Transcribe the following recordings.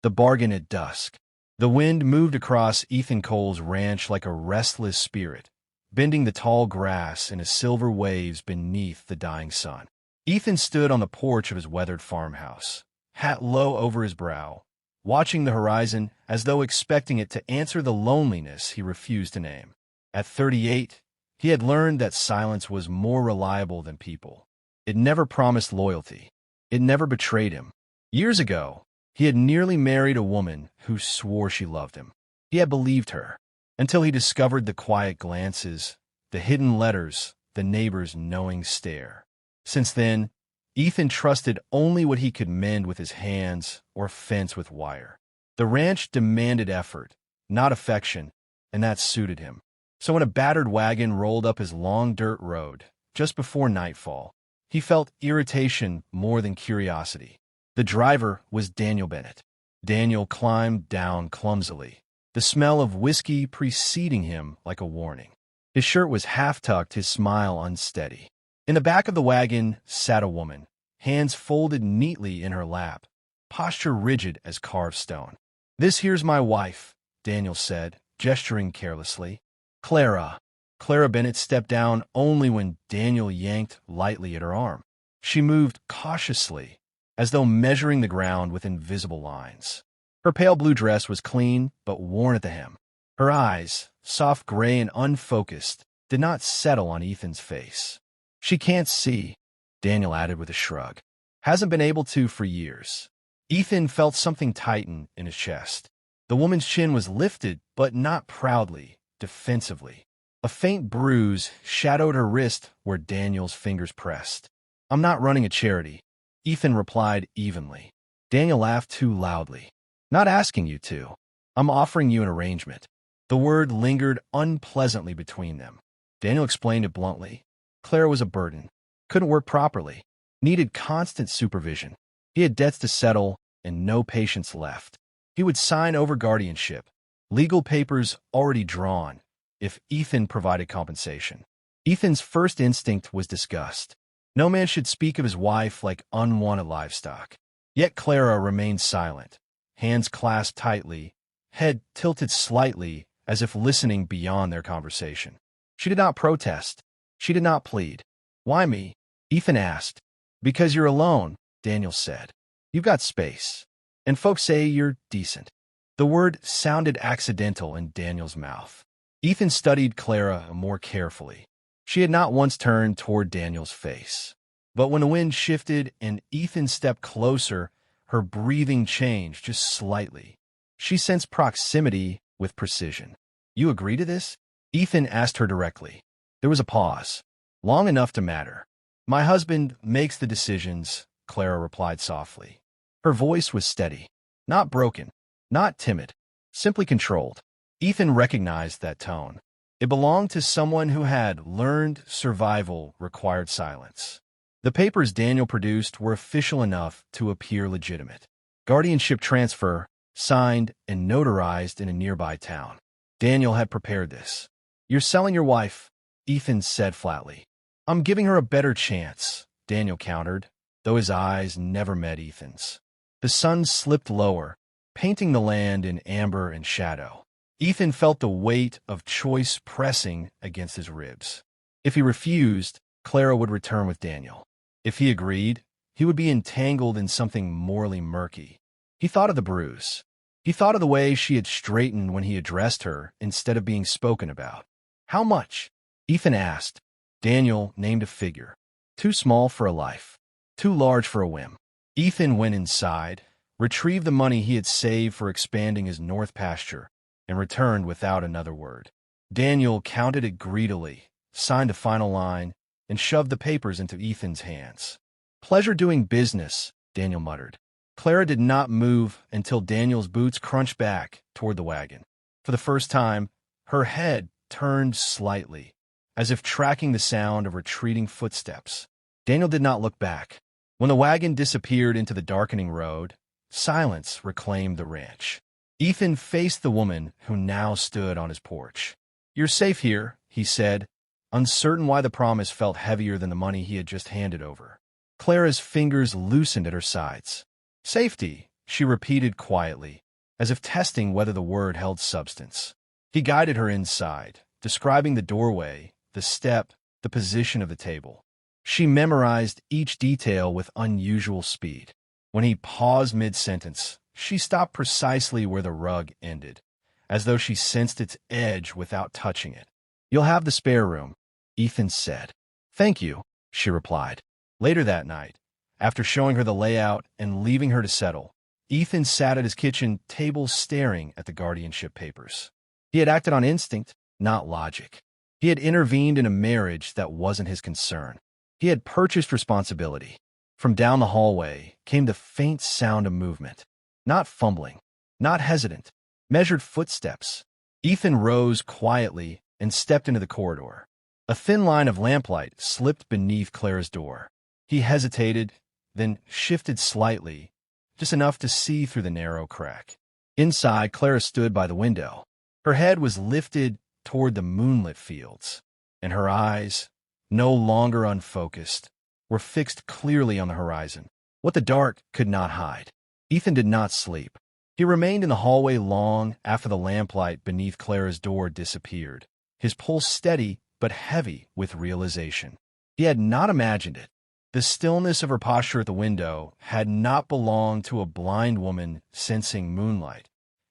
The bargain at dusk. The wind moved across Ethan Cole's ranch like a restless spirit, bending the tall grass into silver waves beneath the dying sun. Ethan stood on the porch of his weathered farmhouse, hat low over his brow, watching the horizon as though expecting it to answer the loneliness he refused to name. At 38, he had learned that silence was more reliable than people. It never promised loyalty. It never betrayed him. Years ago, he had nearly married a woman who swore she loved him. He had believed her, until he discovered the quiet glances, the hidden letters, the neighbor's knowing stare. Since then, Ethan trusted only what he could mend with his hands or fence with wire. The ranch demanded effort, not affection, and that suited him. So when a battered wagon rolled up his long dirt road, just before nightfall, he felt irritation more than curiosity. The driver was Daniel Bennett. Daniel climbed down clumsily, the smell of whiskey preceding him like a warning. His shirt was half-tucked, his smile unsteady. In the back of the wagon sat a woman, hands folded neatly in her lap, posture rigid as carved stone. "This here's my wife," Daniel said, gesturing carelessly. "Clara." Clara Bennett stepped down only when Daniel yanked lightly at her arm. She moved cautiously, as though measuring the ground with invisible lines. Her pale blue dress was clean but worn at the hem. Her eyes, soft gray and unfocused, did not settle on Ethan's face. "She can't see," Daniel added with a shrug. "Hasn't been able to for years." Ethan felt something tighten in his chest. The woman's chin was lifted, but not proudly, defensively. A faint bruise shadowed her wrist where Daniel's fingers pressed. "I'm not running a charity," Ethan replied evenly. Daniel laughed too loudly. "Not asking you to. I'm offering you an arrangement." The word lingered unpleasantly between them. Daniel explained it bluntly. Clara was a burden, couldn't work properly, needed constant supervision. He had debts to settle and no patience left. He would sign over guardianship, legal papers already drawn, if Ethan provided compensation. Ethan's first instinct was disgust. No man should speak of his wife like unwanted livestock. Yet Clara remained silent, hands clasped tightly, head tilted slightly as if listening beyond their conversation. She did not protest. She did not plead. "Why me?" Ethan asked. "Because you're alone," Daniel said. "You've got space. And folks say you're decent." The word sounded accidental in Daniel's mouth. Ethan studied Clara more carefully. She had not once turned toward Daniel's face. But when the wind shifted and Ethan stepped closer, her breathing changed just slightly. She sensed proximity with precision. "You agree to this?" Ethan asked her directly. There was a pause, long enough to matter. "My husband makes the decisions," Clara replied softly. Her voice was steady, not broken, not timid, simply controlled. Ethan recognized that tone. It belonged to someone who had learned survival required silence. The papers Daniel produced were official enough to appear legitimate. Guardianship transfer, signed and notarized in a nearby town. Daniel had prepared this. "You're selling your wife," Ethan said flatly. "I'm giving her a better chance," Daniel countered, though his eyes never met Ethan's. The sun slipped lower, painting the land in amber and shadow. Ethan felt the weight of choice pressing against his ribs. If he refused, Clara would return with Daniel. If he agreed, he would be entangled in something morally murky. He thought of the bruise. He thought of the way she had straightened when he addressed her instead of being spoken about. "How much?" Ethan asked. Daniel named a figure. Too small for a life. Too large for a whim. Ethan went inside, retrieved the money he had saved for expanding his north pasture, and returned without another word. Daniel counted it greedily, signed the final line, and shoved the papers into Ethan's hands. "Pleasure doing business," Daniel muttered. Clara did not move until Daniel's boots crunched back toward the wagon. For the first time, her head turned slightly, as if tracking the sound of retreating footsteps. Daniel did not look back. When the wagon disappeared into the darkening road, silence reclaimed the ranch. Ethan faced the woman who now stood on his porch. "You're safe here," he said, uncertain why the promise felt heavier than the money he had just handed over. Clara's fingers loosened at her sides. "Safety," she repeated quietly, as if testing whether the word held substance. He guided her inside, describing the doorway, the step, the position of the table. She memorized each detail with unusual speed. When he paused mid-sentence, she stopped precisely where the rug ended, as though she sensed its edge without touching it. "You'll have the spare room," Ethan said. "Thank you," she replied. Later that night, after showing her the layout and leaving her to settle, Ethan sat at his kitchen table staring at the guardianship papers. He had acted on instinct, not logic. He had intervened in a marriage that wasn't his concern. He had purchased responsibility. From down the hallway came the faint sound of movement. Not fumbling, not hesitant, measured footsteps. Ethan rose quietly and stepped into the corridor. A thin line of lamplight slipped beneath Clara's door. He hesitated, then shifted slightly, just enough to see through the narrow crack. Inside, Clara stood by the window. Her head was lifted toward the moonlit fields, and her eyes, no longer unfocused, were fixed clearly on the horizon. What the dark could not hide. Ethan did not sleep. He remained in the hallway long after the lamplight beneath Clara's door disappeared, his pulse steady but heavy with realization. He had not imagined it. The stillness of her posture at the window had not belonged to a blind woman sensing moonlight.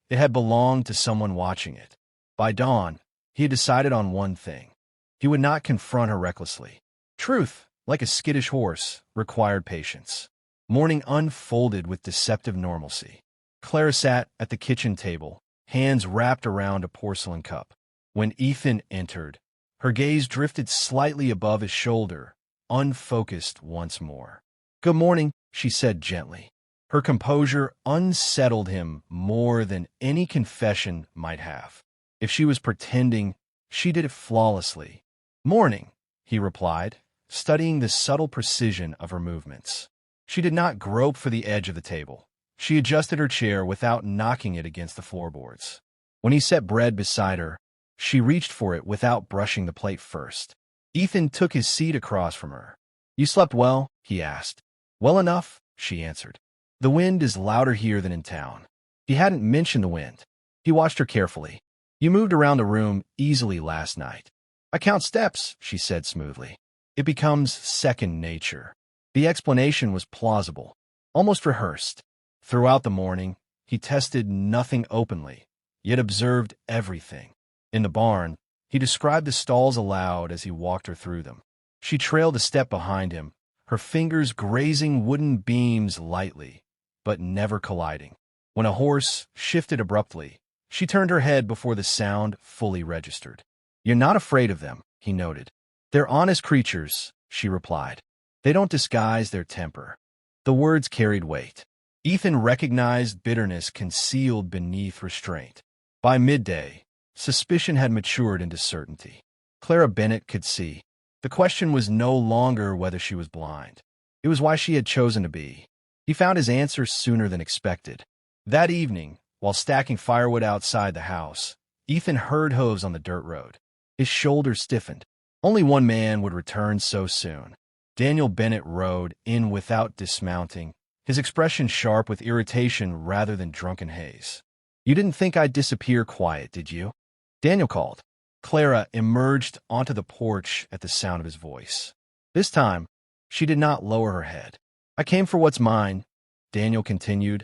It had belonged to someone watching it. By dawn, he had decided on one thing. He would not confront her recklessly. Truth, like a skittish horse, required patience. Morning unfolded with deceptive normalcy. Clara sat at the kitchen table, hands wrapped around a porcelain cup. When Ethan entered, her gaze drifted slightly above his shoulder, unfocused once more. "Good morning," she said gently. Her composure unsettled him more than any confession might have. If she was pretending, she did it flawlessly. "Morning," he replied, studying the subtle precision of her movements. She did not grope for the edge of the table. She adjusted her chair without knocking it against the floorboards. When he set bread beside her, she reached for it without brushing the plate first. Ethan took his seat across from her. "You slept well?" he asked. "Well enough," she answered. "The wind is louder here than in town." He hadn't mentioned the wind. He watched her carefully. "You moved around the room easily last night." "I count steps," she said smoothly. "It becomes second nature." The explanation was plausible, almost rehearsed. Throughout the morning, he tested nothing openly, yet observed everything. In the barn, he described the stalls aloud as he walked her through them. She trailed a step behind him, her fingers grazing wooden beams lightly, but never colliding. When a horse shifted abruptly, she turned her head before the sound fully registered. "You're not afraid of them," he noted. "They're honest creatures," she replied. "They don't disguise their temper." The words carried weight. Ethan recognized bitterness concealed beneath restraint. By midday, suspicion had matured into certainty. Clara Bennett could see. The question was no longer whether she was blind. It was why she had chosen to be. He found his answer sooner than expected. That evening, while stacking firewood outside the house, Ethan heard hooves on the dirt road. His shoulders stiffened. Only one man would return so soon. Daniel Bennett rode in without dismounting, his expression sharp with irritation rather than drunken haze. "You didn't think I'd disappear quiet, did you?" Daniel called. Clara emerged onto the porch at the sound of his voice. This time, she did not lower her head. "I came for what's mine," Daniel continued,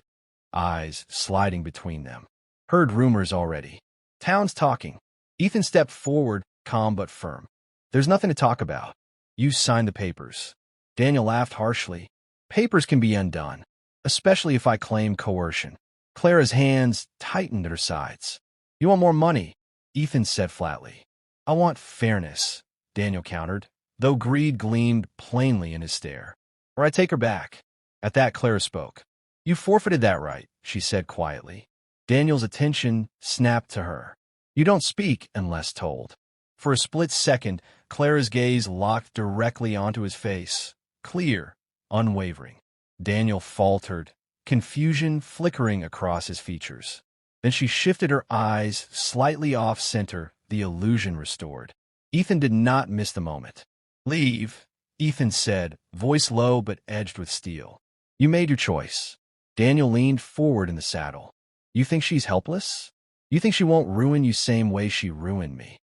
eyes sliding between them. "Heard rumors already. Town's talking." Ethan stepped forward, calm but firm. "There's nothing to talk about. You signed the papers." Daniel laughed harshly. "Papers can be undone, especially if I claim coercion." Clara's hands tightened at her sides. "You want more money," Ethan said flatly. "I want fairness," Daniel countered, though greed gleamed plainly in his stare. "Or I take her back." At that, Clara spoke. "You forfeited that right," she said quietly. Daniel's attention snapped to her. "You don't speak unless told." For a split second, Clara's gaze locked directly onto his face, clear, unwavering. Daniel faltered, confusion flickering across his features. Then she shifted her eyes slightly off-center, the illusion restored. Ethan did not miss the moment. "Leave," Ethan said, voice low but edged with steel. "You made your choice. Daniel leaned forward in the saddle. You think she's helpless? You think she won't ruin you same way she ruined me?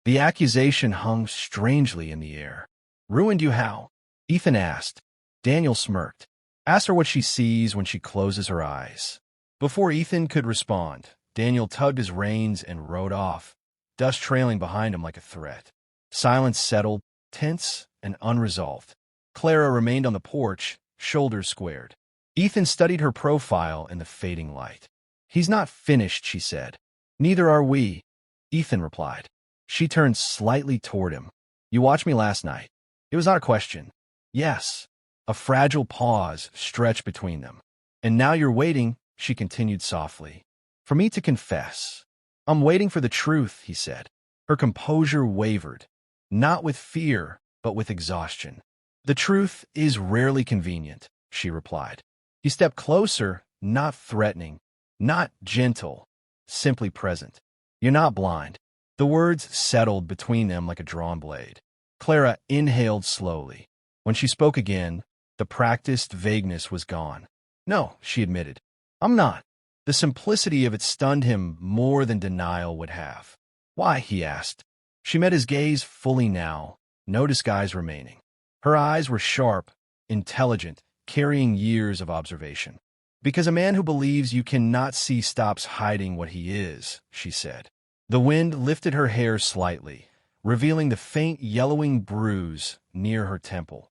The accusation hung strangely in the air. Ruined you how? Ethan asked. Daniel smirked. Ask her what she sees when she closes her eyes. Before Ethan could respond, Daniel tugged his reins and rode off, dust trailing behind him like a threat. Silence settled, tense and unresolved. Clara remained on the porch, shoulders squared. Ethan studied her profile in the fading light. He's not finished, she said. Neither are we, Ethan replied. She turned slightly toward him. You watched me last night. It was not a question. Yes. A fragile pause stretched between them. And now you're waiting, she continued softly. For me to confess. I'm waiting for the truth, he said. Her composure wavered. Not with fear, but with exhaustion. The truth is rarely convenient, she replied. He stepped closer, not threatening, not gentle, simply present. You're not blind. The words settled between them like a drawn blade. Clara inhaled slowly. When she spoke again, the practiced vagueness was gone. No, she admitted. I'm not. The simplicity of it stunned him more than denial would have. Why? He asked. She met his gaze fully now, no disguise remaining. Her eyes were sharp, intelligent, carrying years of observation. Because a man who believes you cannot see stops hiding what he is, she said. The wind lifted her hair slightly, revealing the faint yellowing bruise near her temple,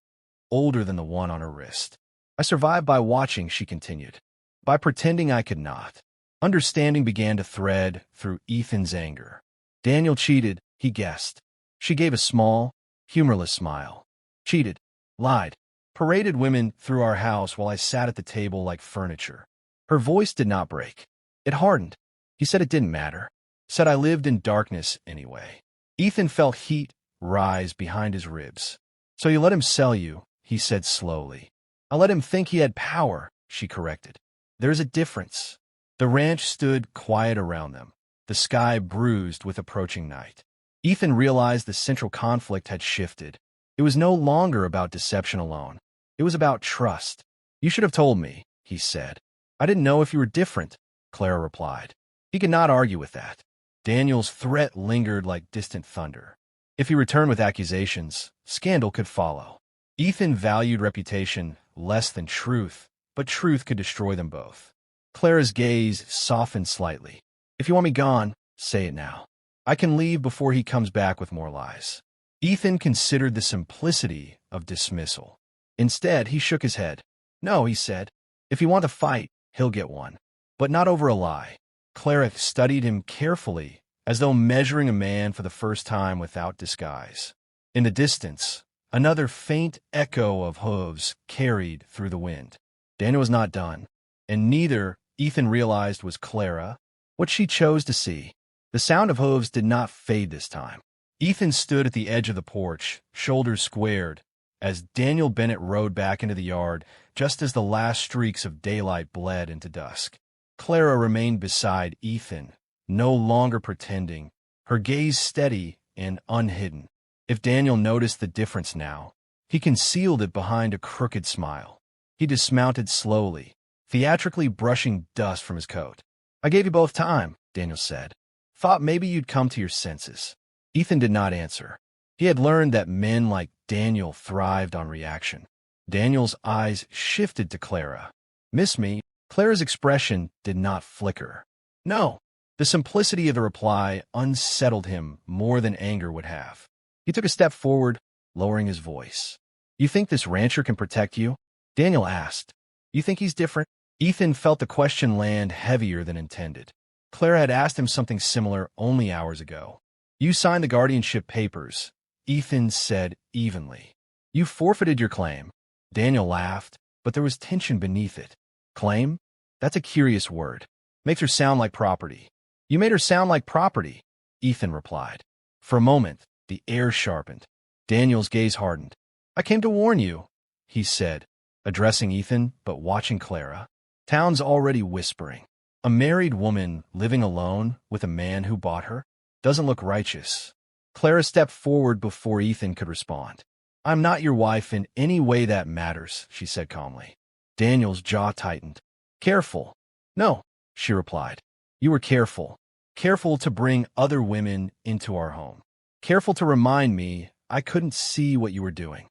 older than the one on her wrist. I survived by watching, she continued, by pretending I could not. Understanding began to thread through Ethan's anger. Daniel cheated, he guessed. She gave a small, humorless smile. Cheated, lied, paraded women through our house while I sat at the table like furniture. Her voice did not break. It hardened. He said it didn't matter. Said I lived in darkness anyway. Ethan felt heat rise behind his ribs. So you let him sell you, he said slowly. I let him think he had power, she corrected. There's a difference. The ranch stood quiet around them, the sky bruised with approaching night. Ethan realized the central conflict had shifted. It was no longer about deception alone. It was about trust. You should have told me, he said. I didn't know if you were different, Clara replied. He could not argue with that. Daniel's threat lingered like distant thunder. If he returned with accusations, scandal could follow. Ethan valued reputation less than truth, but truth could destroy them both. Clara's gaze softened slightly. If you want me gone, say it now. I can leave before he comes back with more lies. Ethan considered the simplicity of dismissal. Instead, he shook his head. No, he said. If you want to fight, he'll get one. But not over a lie. Clara studied him carefully, as though measuring a man for the first time without disguise. In the distance, another faint echo of hooves carried through the wind. Daniel was not done, and neither, Ethan realized, was Clara, what she chose to see. The sound of hooves did not fade this time. Ethan stood at the edge of the porch, shoulders squared, as Daniel Bennett rode back into the yard just as the last streaks of daylight bled into dusk. Clara remained beside Ethan, no longer pretending, her gaze steady and unhidden. If Daniel noticed the difference now, he concealed it behind a crooked smile. He dismounted slowly, theatrically brushing dust from his coat. I gave you both time, Daniel said. Thought maybe you'd come to your senses. Ethan did not answer. He had learned that men like Daniel thrived on reaction. Daniel's eyes shifted to Clara. Miss me? Clara's expression did not flicker. No. The simplicity of the reply unsettled him more than anger would have. He took a step forward, lowering his voice. You think this rancher can protect you? Daniel asked. You think he's different? Ethan felt the question land heavier than intended. Clara had asked him something similar only hours ago. You signed the guardianship papers, Ethan said evenly. You forfeited your claim. Daniel laughed, but there was tension beneath it. Claim? That's a curious word. Makes her sound like property. You made her sound like property, Ethan replied. For a moment, the air sharpened. Daniel's gaze hardened. I came to warn you, he said, addressing Ethan but watching Clara. Town's already whispering. A married woman living alone with a man who bought her doesn't look righteous. Clara stepped forward before Ethan could respond. I'm not your wife in any way that matters, she said calmly. Daniel's jaw tightened. Careful. No, she replied. You were careful. Careful to bring other women into our home. Careful to remind me I couldn't see what you were doing.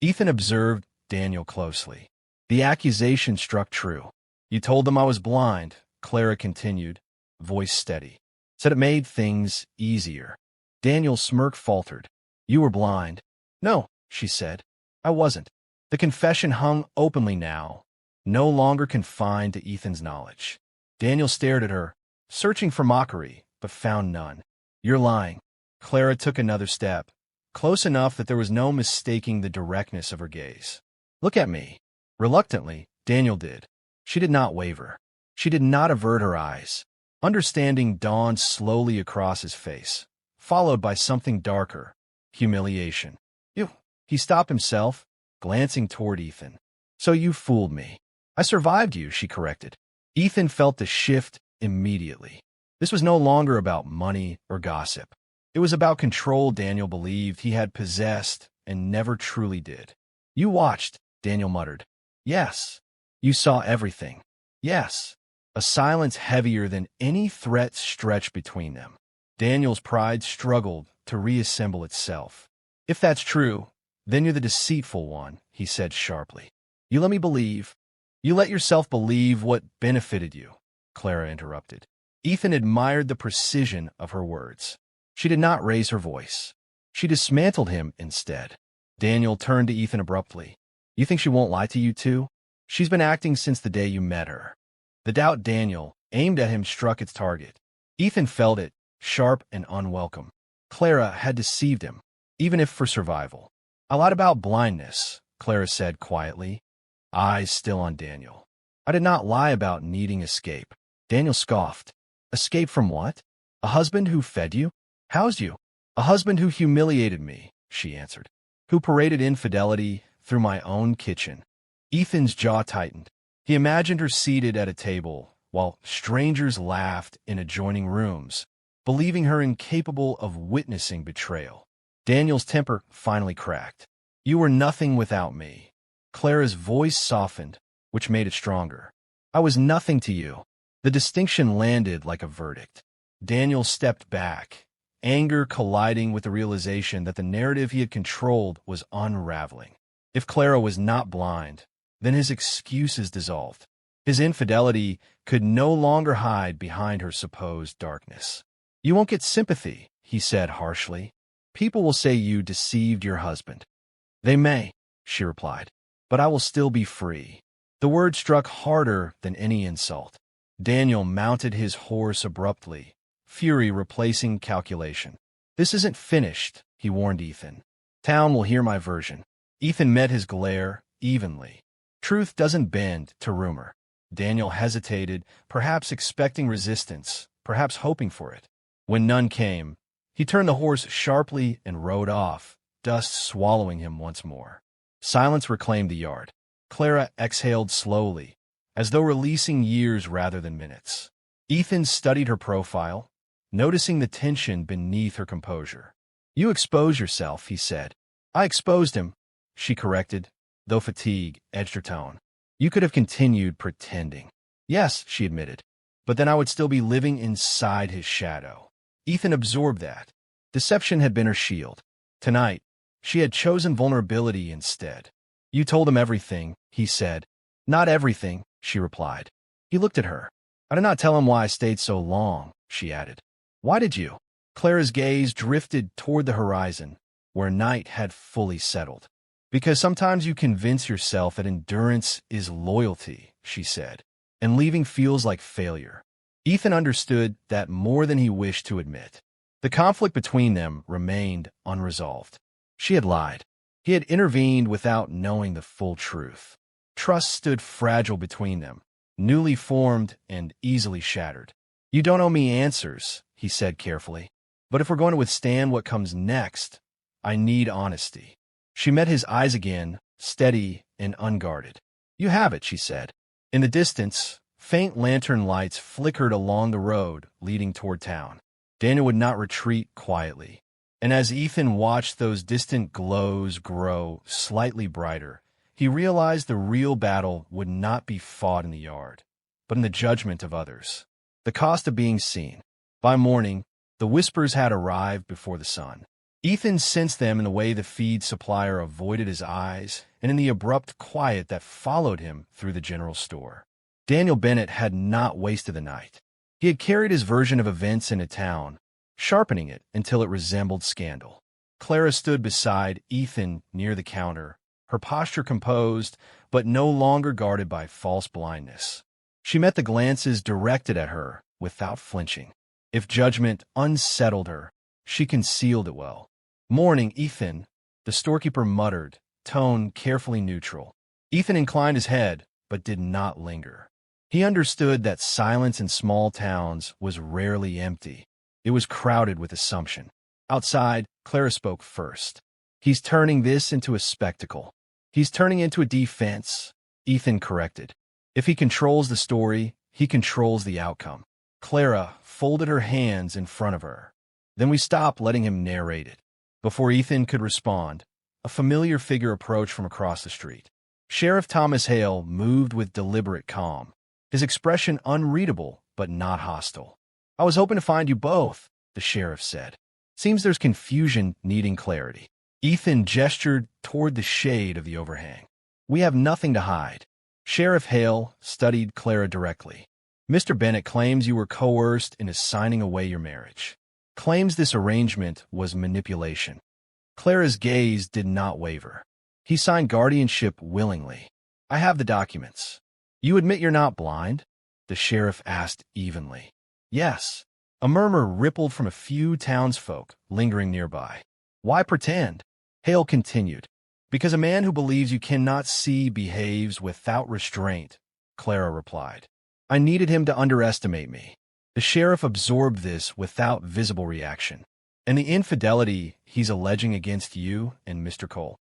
Ethan observed Daniel closely. The accusation struck true. You told them I was blind, Clara continued, voice steady. Said it made things easier. Daniel's smirk faltered. You were blind. No, she said. I wasn't. The confession hung openly now, no longer confined to Ethan's knowledge. Daniel stared at her, searching for mockery, but found none. You're lying. Clara took another step, close enough that there was no mistaking the directness of her gaze. Look at me. Reluctantly, Daniel did. She did not waver. She did not avert her eyes. Understanding dawned slowly across his face, followed by something darker, humiliation. You. He stopped himself, glancing toward Ethan. So you fooled me. I survived you, she corrected. Ethan felt the shift immediately. This was no longer about money or gossip. It was about control Daniel believed he had possessed and never truly did. You watched, Daniel muttered. Yes. You saw everything. Yes. A silence heavier than any threat stretched between them. Daniel's pride struggled to reassemble itself. If that's true, then you're the deceitful one, he said sharply. You let me believe. You let yourself believe what benefited you, Clara interrupted. Ethan admired the precision of her words. She did not raise her voice. She dismantled him instead. Daniel turned to Ethan abruptly. You think she won't lie to you too? She's been acting since the day you met her. The doubt Daniel aimed at him struck its target. Ethan felt it, sharp and unwelcome. Clara had deceived him, even if for survival. I lied about blindness, Clara said quietly, eyes still on Daniel. I did not lie about needing escape. Daniel scoffed. Escape from what? A husband who fed you? Housed you? A husband who humiliated me, she answered. Who paraded infidelity through my own kitchen. Ethan's jaw tightened. He imagined her seated at a table, while strangers laughed in adjoining rooms, believing her incapable of witnessing betrayal. Daniel's temper finally cracked. You were nothing without me. Clara's voice softened, which made it stronger. I was nothing to you. The distinction landed like a verdict. Daniel stepped back, anger colliding with the realization that the narrative he had controlled was unraveling. If Clara was not blind, then his excuses dissolved. His infidelity could no longer hide behind her supposed darkness. You won't get sympathy, he said harshly. People will say you deceived your husband. They may, she replied, but I will still be free. The word struck harder than any insult. Daniel mounted his horse abruptly, fury replacing calculation. This isn't finished, he warned Ethan. Town will hear my version. Ethan met his glare evenly. Truth doesn't bend to rumor. Daniel hesitated, perhaps expecting resistance, perhaps hoping for it. When none came, he turned the horse sharply and rode off, dust swallowing him once more. Silence reclaimed the yard. Clara exhaled slowly, as though releasing years rather than minutes. Ethan studied her profile, noticing the tension beneath her composure. You expose yourself, he said. I exposed him, she corrected, though fatigue edged her tone. You could have continued pretending. Yes, she admitted, but then I would still be living inside his shadow. Ethan absorbed that. Deception had been her shield. Tonight, she had chosen vulnerability instead. You told him everything, he said. Not everything, she replied. He looked at her. I did not tell him why I stayed so long, she added. Why did you? Clara's gaze drifted toward the horizon, where night had fully settled. Because sometimes you convince yourself that endurance is loyalty, she said, and leaving feels like failure. Ethan understood that more than he wished to admit. The conflict between them remained unresolved. She had lied. He had intervened without knowing the full truth. Trust stood fragile between them, newly formed and easily shattered. You don't owe me answers, he said carefully. But if we're going to withstand what comes next, I need honesty. She met his eyes again, steady and unguarded. You have it, she said. In the distance, faint lantern lights flickered along the road leading toward town. Daniel would not retreat quietly. And as Ethan watched those distant glows grow slightly brighter, he realized the real battle would not be fought in the yard. but in the judgment of others. The cost of being seen. By morning, the whispers had arrived before the sun. Ethan sensed them in the way the feed supplier avoided his eyes and in the abrupt quiet that followed him through the general store. Daniel Bennett had not wasted the night. He had carried his version of events into town, sharpening it until it resembled scandal. Clara stood beside Ethan near the counter, her posture composed, but no longer guarded by false blindness. She met the glances directed at her without flinching. If judgment unsettled her, she concealed it well. "Morning, Ethan," the storekeeper muttered, tone carefully neutral. Ethan inclined his head, but did not linger. He understood that silence in small towns was rarely empty. It was crowded with assumption. Outside, Clara spoke first. "He's turning this into a spectacle. He's turning into a defense," Ethan corrected. "If he controls the story, he controls the outcome." Clara folded her hands in front of her. "Then we stopped letting him narrate it." Before Ethan could respond, a familiar figure approached from across the street. Sheriff Thomas Hale moved with deliberate calm, his expression unreadable but not hostile. "I was hoping to find you both," the sheriff said. "Seems there's confusion needing clarity." Ethan gestured toward the shade of the overhang. "We have nothing to hide." Sheriff Hale studied Clara directly. "Mr. Bennett claims you were coerced into signing away your marriage. Claims this arrangement was manipulation." Clara's gaze did not waver. "He signed guardianship willingly. I have the documents." "You admit you're not blind?" the sheriff asked evenly. "Yes." A murmur rippled from a few townsfolk lingering nearby. "Why pretend?" Hale continued. "Because a man who believes you cannot see behaves without restraint," Clara replied. "I needed him to underestimate me." The sheriff absorbed this without visible reaction. "And the infidelity he's alleging against you and Mr. Cole?"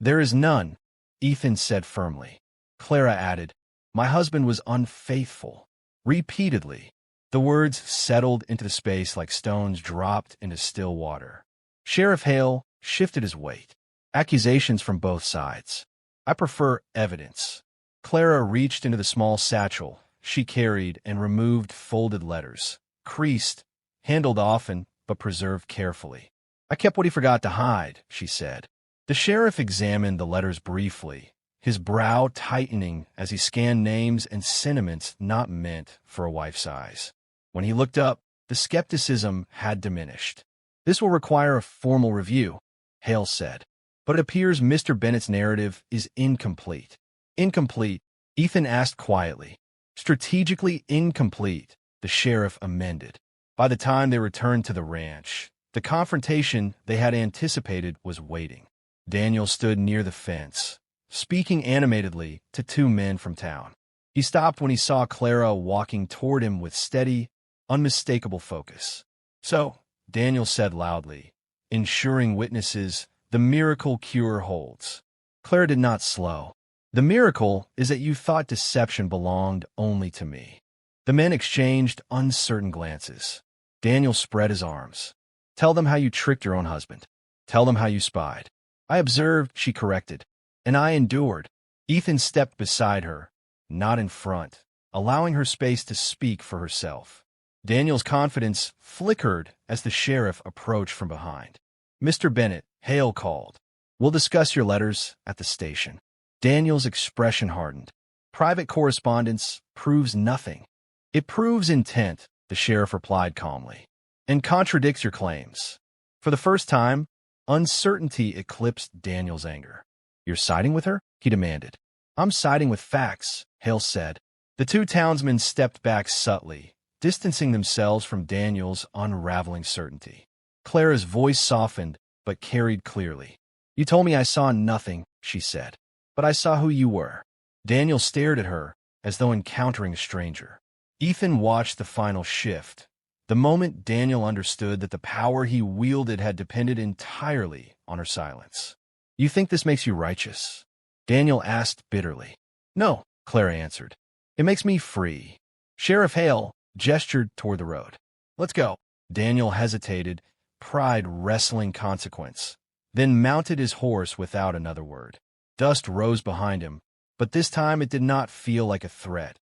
"There is none," Ethan said firmly. Clara added, "My husband was unfaithful." Repeatedly, the words settled into the space like stones dropped into still water. Sheriff Hale shifted his weight. "Accusations from both sides. I prefer evidence." Clara reached into the small satchel she carried and removed folded letters, creased, handled often, but preserved carefully. "I kept what he forgot to hide," she said. The sheriff examined the letters briefly, his brow tightening as he scanned names and sentiments not meant for a wife's eyes. When he looked up, the skepticism had diminished. "This will require a formal review," Hale said. "But it appears Mr. Bennett's narrative is incomplete." "Incomplete?" Ethan asked quietly. "Strategically incomplete," the sheriff amended. By the time they returned to the ranch, the confrontation they had anticipated was waiting. Daniel stood near the fence, speaking animatedly to two men from town. He stopped when he saw Clara walking toward him with steady, unmistakable focus. "So," Daniel said loudly, ensuring witnesses, "the miracle cure holds." Clara did not slow. "The miracle is that you thought deception belonged only to me." The men exchanged uncertain glances. Daniel spread his arms. "Tell them how you tricked your own husband. Tell them how you spied." "I observed," she corrected, "and I endured." Ethan stepped beside her, not in front, allowing her space to speak for herself. Daniel's confidence flickered as the sheriff approached from behind. "Mr. Bennett," Hale called. "We'll discuss your letters at the station." Daniel's expression hardened. "Private correspondence proves nothing." "It proves intent," the sheriff replied calmly, "and contradicts your claims." For the first time, uncertainty eclipsed Daniel's anger. "You're siding with her?" he demanded. "I'm siding with facts," Hale said. The two townsmen stepped back subtly, distancing themselves from Daniel's unraveling certainty. Clara's voice softened, but carried clearly. "You told me I saw nothing," she said, "but I saw who you were." Daniel stared at her, as though encountering a stranger. Ethan watched the final shift. The moment Daniel understood that the power he wielded had depended entirely on her silence. "You think this makes you righteous?" Daniel asked bitterly. "No," Clara answered. "It makes me free." Sheriff Hale gestured toward the road. "Let's go." Daniel hesitated, pride wrestling consequence, then mounted his horse without another word. Dust rose behind him, but this time it did not feel like a threat,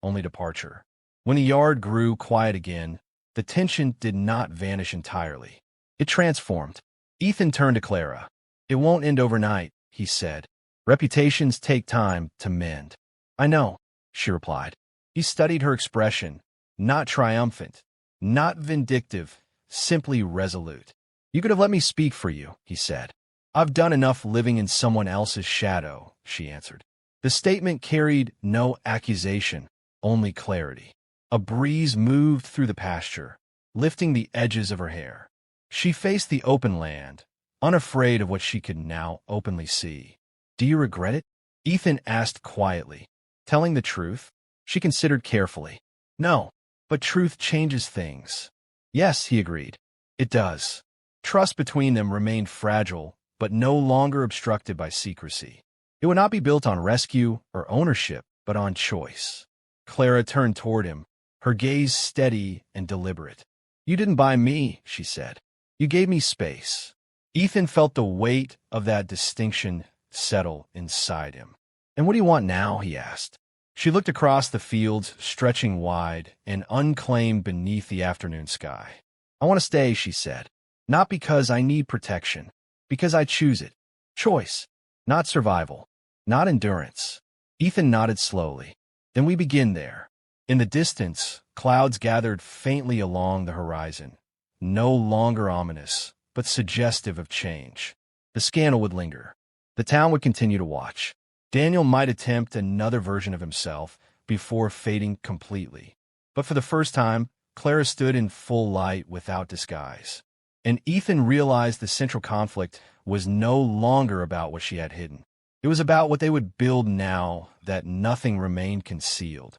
only departure. When the yard grew quiet again, the tension did not vanish entirely. It transformed. Ethan turned to Clara. "It won't end overnight," he said. "Reputations take time to mend." "I know," she replied. He studied her expression, not triumphant, not vindictive, simply resolute. "You could have let me speak for you," he said. "I've done enough living in someone else's shadow," she answered. The statement carried no accusation, only clarity. A breeze moved through the pasture, lifting the edges of her hair. She faced the open land, unafraid of what she could now openly see. "Do you regret it?" Ethan asked quietly. "Telling the truth?" She considered carefully. "No, but truth changes things." "Yes," he agreed. "It does." Trust between them remained fragile, but no longer obstructed by secrecy. It would not be built on rescue or ownership, but on choice. Clara turned toward him, her gaze steady and deliberate. "You didn't buy me," she said. "You gave me space." Ethan felt the weight of that distinction settle inside him. "And what do you want now?" he asked. She looked across the fields, stretching wide and unclaimed beneath the afternoon sky. "I want to stay," she said. "Not because I need protection, because I choose it. Choice, not survival, not endurance." Ethan nodded slowly. "Then we begin there." In the distance, clouds gathered faintly along the horizon, no longer ominous, but suggestive of change. The scandal would linger. The town would continue to watch. Daniel might attempt another version of himself before fading completely. But for the first time, Clara stood in full light without disguise. And Ethan realized the central conflict was no longer about what she had hidden. It was about what they would build now that nothing remained concealed.